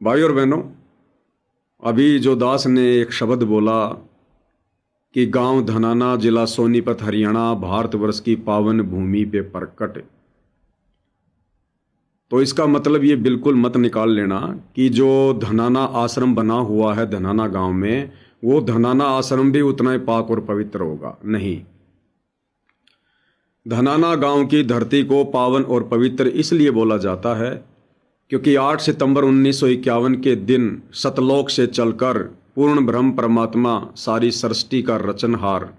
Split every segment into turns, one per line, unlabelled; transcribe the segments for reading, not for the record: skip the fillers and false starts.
भाई और बहनों, अभी जो दास ने एक शब्द बोला कि गांव धनाना, जिला सोनीपत, हरियाणा, भारतवर्ष की पावन भूमि पे प्रकट, तो इसका मतलब ये बिल्कुल मत निकाल लेना कि जो धनाना आश्रम बना हुआ है धनाना गांव में, वो धनाना आश्रम भी उतना ही पाक और पवित्र होगा। नहीं, धनाना गांव की धरती को पावन और पवित्र इसलिए बोला जाता है क्योंकि 8 सितंबर 1951 के दिन सतलोक से चलकर पूर्ण ब्रह्म परमात्मा सारी सृष्टि का रचनहार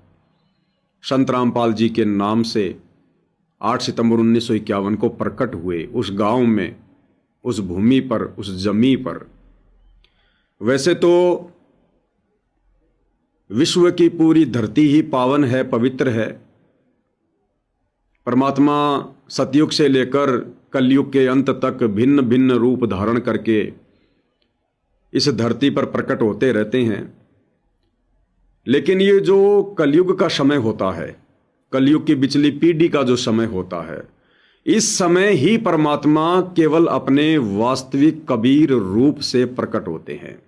संत रामपाल जी के नाम से 8 सितंबर 1951 को प्रकट हुए उस गांव में, उस भूमि पर, उस जमी पर। वैसे तो विश्व की पूरी धरती ही पावन है, पवित्र है। परमात्मा सतयुग से लेकर कलयुग के अंत तक भिन्न भिन्न रूप धारण करके इस धरती पर प्रकट होते रहते हैं। लेकिन ये जो कलयुग का समय होता है, कलयुग की बिचली पीढ़ी का जो समय होता है, इस समय ही परमात्मा केवल अपने वास्तविक कबीर रूप से प्रकट होते हैं।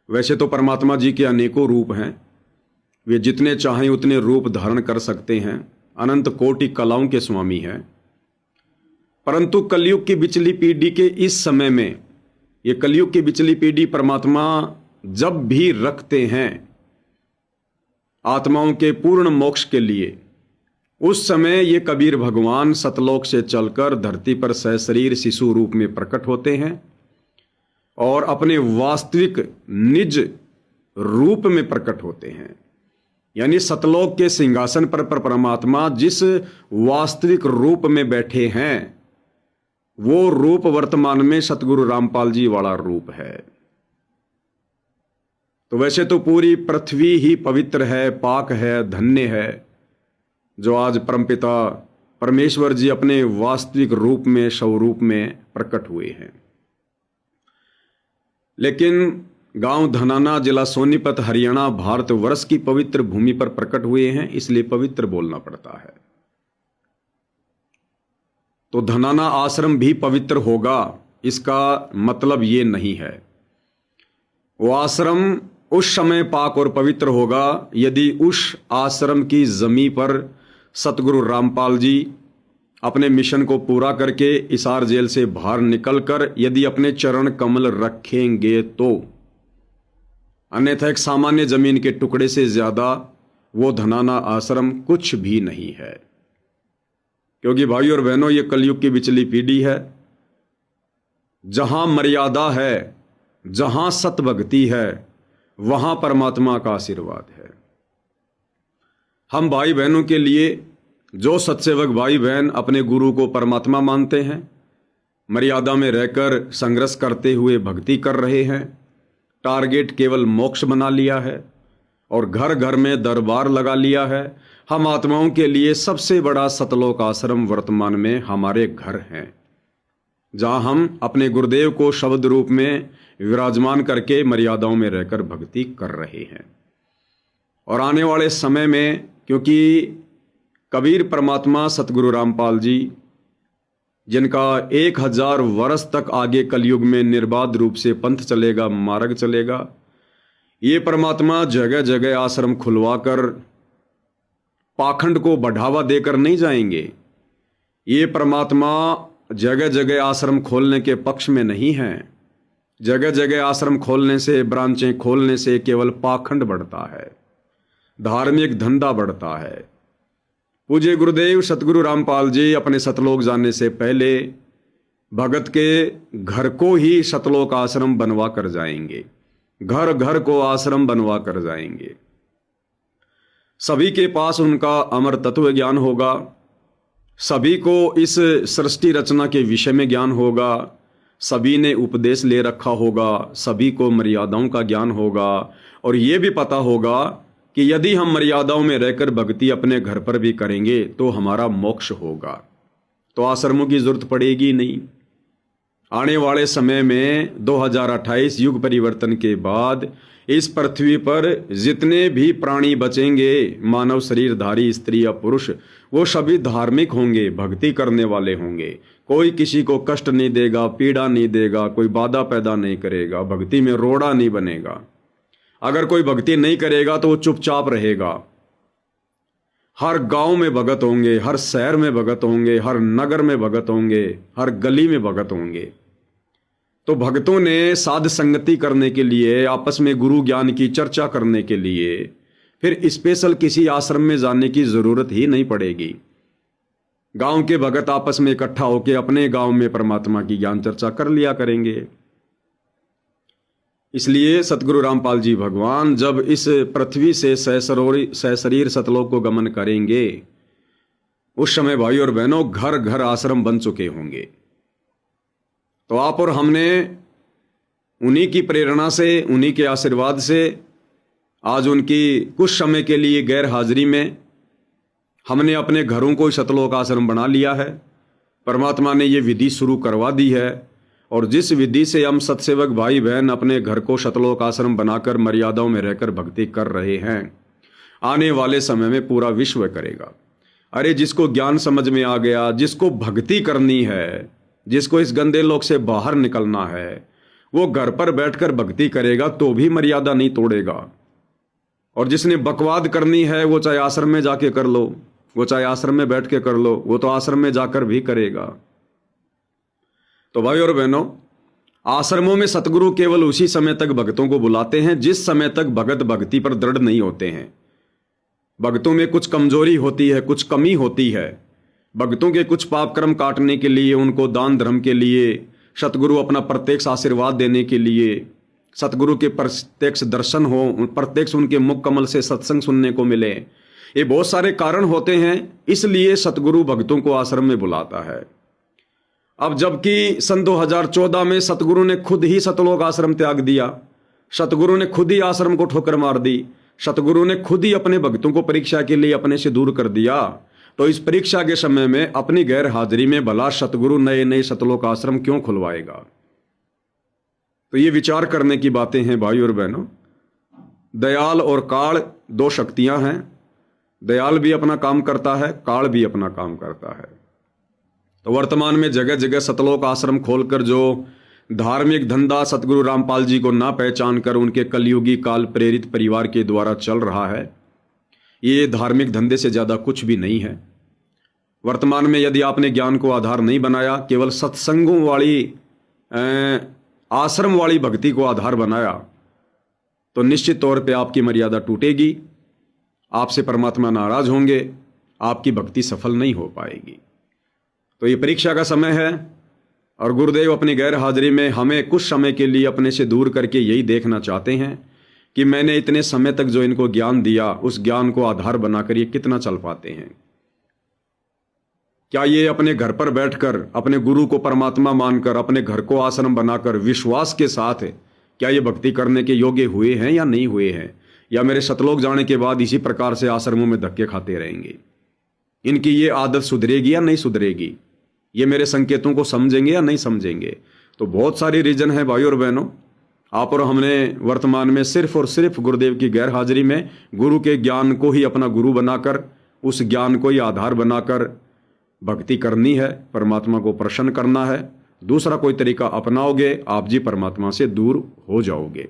वैसे तो परमात्मा जी के अनेकों रूप हैं, वे जितने चाहें उतने रूप धारण कर सकते हैं, अनंत कोटि कलाओं के स्वामी हैं। परंतु कलयुग की बिचली पीढ़ी के इस समय में, ये कलयुग की बिचली पीढ़ी परमात्मा जब भी रखते हैं आत्माओं के पूर्ण मोक्ष के लिए, उस समय ये कबीर भगवान सतलोक से चलकर धरती पर सशरीर शिशु रूप में प्रकट होते हैं और अपने वास्तविक निज रूप में प्रकट होते हैं। यानी सतलोक के सिंहासन पर परमात्मा जिस वास्तविक रूप में बैठे हैं, वो रूप वर्तमान में सतगुरु रामपाल जी वाला रूप है। तो वैसे तो पूरी पृथ्वी ही पवित्र है, पाक है, धन्य है, जो आज परमपिता परमेश्वर जी अपने वास्तविक रूप में, स्वरूप में प्रकट हुए हैं। लेकिन गांव धनाना, जिला सोनीपत, हरियाणा, भारतवर्ष की पवित्र भूमि पर प्रकट हुए हैं, इसलिए पवित्र बोलना पड़ता है। तो धनाना आश्रम भी पवित्र होगा, इसका मतलब ये नहीं है। वो आश्रम उस समय पाक और पवित्र होगा यदि उस आश्रम की जमीन पर सतगुरु रामपाल जी अपने मिशन को पूरा करके इसार जेल से बाहर निकलकर यदि अपने चरण कमल रखेंगे तो। अन्यथा एक सामान्य जमीन के टुकड़े से ज्यादा वो धनाना आश्रम कुछ भी नहीं है। क्योंकि भाई और बहनों, ये कलयुग की बिचली पीढ़ी है। जहां मर्यादा है, जहां सतभक्ति है, वहां परमात्मा का आशीर्वाद है। हम भाई बहनों के लिए, जो सत्सेवक भाई बहन अपने गुरु को परमात्मा मानते हैं, मर्यादा में रहकर संघर्ष करते हुए भक्ति कर रहे हैं, टारगेट केवल मोक्ष बना लिया है और घर घर में दरबार लगा लिया है। हम आत्माओं के लिए सबसे बड़ा सतलोक आश्रम वर्तमान में हमारे घर हैं, जहां हम अपने गुरुदेव को शब्द रूप में विराजमान करके मर्यादाओं में रहकर भक्ति कर रहे हैं। और आने वाले समय में, क्योंकि कबीर परमात्मा सतगुरु रामपाल जी, जिनका 1000 वर्ष तक आगे कलयुग में निर्बाध रूप से पंथ चलेगा, मार्ग चलेगा, ये परमात्मा जगह जगह आश्रम खुलवाकर पाखंड को बढ़ावा देकर नहीं जाएंगे। ये परमात्मा जगह जगह आश्रम खोलने के पक्ष में नहीं है। जगह जगह आश्रम खोलने से, ब्रांचें खोलने से केवल पाखंड बढ़ता है, धार्मिक धंधा बढ़ता है। पूज्य गुरुदेव सतगुरु रामपाल जी अपने सतलोक जाने से पहले भगत के घर को ही सतलोक आश्रम बनवा कर जाएंगे, घर घर को आश्रम बनवा कर जाएंगे। सभी के पास उनका अमर तत्व ज्ञान होगा, सभी को इस सृष्टि रचना के विषय में ज्ञान होगा, सभी ने उपदेश ले रखा होगा, सभी को मर्यादाओं का ज्ञान होगा और ये भी पता होगा कि यदि हम मर्यादाओं में रहकर भक्ति अपने घर पर भी करेंगे तो हमारा मोक्ष होगा। तो आश्रमों की जरूरत पड़ेगी नहीं। आने वाले समय में 2028 युग परिवर्तन के बाद इस पृथ्वी पर जितने भी प्राणी बचेंगे, मानव शरीरधारी स्त्री या पुरुष, वो सभी धार्मिक होंगे, भक्ति करने वाले होंगे। कोई किसी को कष्ट नहीं देगा, पीड़ा नहीं देगा, कोई बाधा पैदा नहीं करेगा, भक्ति में रोड़ा नहीं बनेगा। अगर कोई भक्ति नहीं करेगा तो वो चुपचाप रहेगा। हर गांव में भगत होंगे, हर शहर में भगत होंगे, हर नगर में भगत होंगे, हर गली में भगत होंगे। तो भक्तों ने साध संगति करने के लिए, आपस में गुरु ज्ञान की चर्चा करने के लिए फिर स्पेशल किसी आश्रम में जाने की जरूरत ही नहीं पड़ेगी। गांव के भगत आपस में इकट्ठा होकर अपने गांव में परमात्मा की ज्ञान चर्चा कर लिया करेंगे। इसलिए सतगुरु रामपाल जी भगवान जब इस पृथ्वी से सशरीर सतलोक को गमन करेंगे, उस समय भाई और बहनों घर घर आश्रम बन चुके होंगे। तो आप और हमने उन्हीं की प्रेरणा से, उन्हीं के आशीर्वाद से आज उनकी कुछ समय के लिए गैर हाजिरी में हमने अपने घरों को सतलोक आश्रम बना लिया है। परमात्मा ने ये विधि शुरू करवा दी है और जिस विधि से हम सत्सेवक भाई बहन अपने घर को सतलोक आश्रम बनाकर मर्यादाओं में रहकर भक्ति कर रहे हैं, आने वाले समय में पूरा विश्व करेगा। अरे जिसको ज्ञान समझ में आ गया, जिसको भक्ति करनी है, जिसको इस गंदे लोक से बाहर निकलना है, वो घर पर बैठकर भक्ति करेगा तो भी मर्यादा नहीं तोड़ेगा। और जिसने बकवाद करनी है वो चाहे आश्रम में जाके कर लो, वो चाहे आश्रम में बैठ के कर लो, वो तो आश्रम में जाकर भी करेगा। तो भाई और बहनों, आश्रमों में सतगुरु केवल उसी समय तक भक्तों को बुलाते हैं जिस समय तक भगत भक्ति पर दृढ़ नहीं होते हैं। भक्तों में कुछ कमजोरी होती है, कुछ कमी होती है। भक्तों के कुछ पाप कर्म काटने के लिए, उनको दान धर्म के लिए, सतगुरु अपना प्रत्यक्ष आशीर्वाद देने के लिए, सतगुरु के प्रत्यक्ष दर्शन हो, प्रत्यक्ष उनके मुख कमल से सत्संग सुनने को मिले, ये बहुत सारे कारण होते हैं। इसलिए सतगुरु भक्तों को आश्रम में बुलाता है। अब जबकि सन 2014 में सतगुरु ने खुद ही सतलोक आश्रम त्याग दिया, सतगुरु ने खुद ही आश्रम को ठोकर मार दी, सतगुरु ने खुद ही अपने भक्तों को परीक्षा के लिए अपने से दूर कर दिया, तो इस परीक्षा के समय में अपनी गैर हाजिरी में भला सतगुरु नए नए सतलोक आश्रम क्यों खुलवाएगा? तो ये विचार करने की बातें हैं भाई और बहनों। दयाल और काल दो शक्तियां हैं। दयाल भी अपना काम करता है, काल भी अपना काम करता है। तो वर्तमान में जगह जगह सतलोक आश्रम खोलकर जो धार्मिक धंधा सतगुरु रामपाल जी को ना पहचान कर उनके कलयुगी काल प्रेरित परिवार के द्वारा चल रहा है, ये धार्मिक धंधे से ज्यादा कुछ भी नहीं है। वर्तमान में यदि आपने ज्ञान को आधार नहीं बनाया, केवल सत्संगों वाली आश्रम वाली भक्ति को आधार बनाया, तो निश्चित तौर पे आपकी मर्यादा टूटेगी, आपसे परमात्मा नाराज होंगे, आपकी भक्ति सफल नहीं हो पाएगी। तो ये परीक्षा का समय है और गुरुदेव अपनी गैर हाजिरी में हमें कुछ समय के लिए अपने से दूर करके यही देखना चाहते हैं कि मैंने इतने समय तक जो इनको ज्ञान दिया, उस ज्ञान को आधार बनाकर ये कितना चल पाते हैं। क्या ये अपने घर पर बैठकर अपने गुरु को परमात्मा मानकर अपने घर को आश्रम बनाकर विश्वास के साथ क्या ये भक्ति करने के योग्य हुए हैं या नहीं हुए हैं, या मेरे सतलोक जाने के बाद इसी प्रकार से आश्रमों में धक्के खाते रहेंगे? इनकी ये आदत सुधरेगी या नहीं सुधरेगी? ये मेरे संकेतों को समझेंगे या नहीं समझेंगे? तो बहुत सारी रीजन है भाई और बहनों। आप और हमने वर्तमान में सिर्फ और सिर्फ गुरुदेव की गैर हाजिरी में गुरु के ज्ञान को ही अपना गुरु बनाकर, उस ज्ञान को ही आधार बनाकर भक्ति करनी है, परमात्मा को प्रसन्न करना है। दूसरा कोई तरीका अपनाओगे, आप जी परमात्मा से दूर हो जाओगे।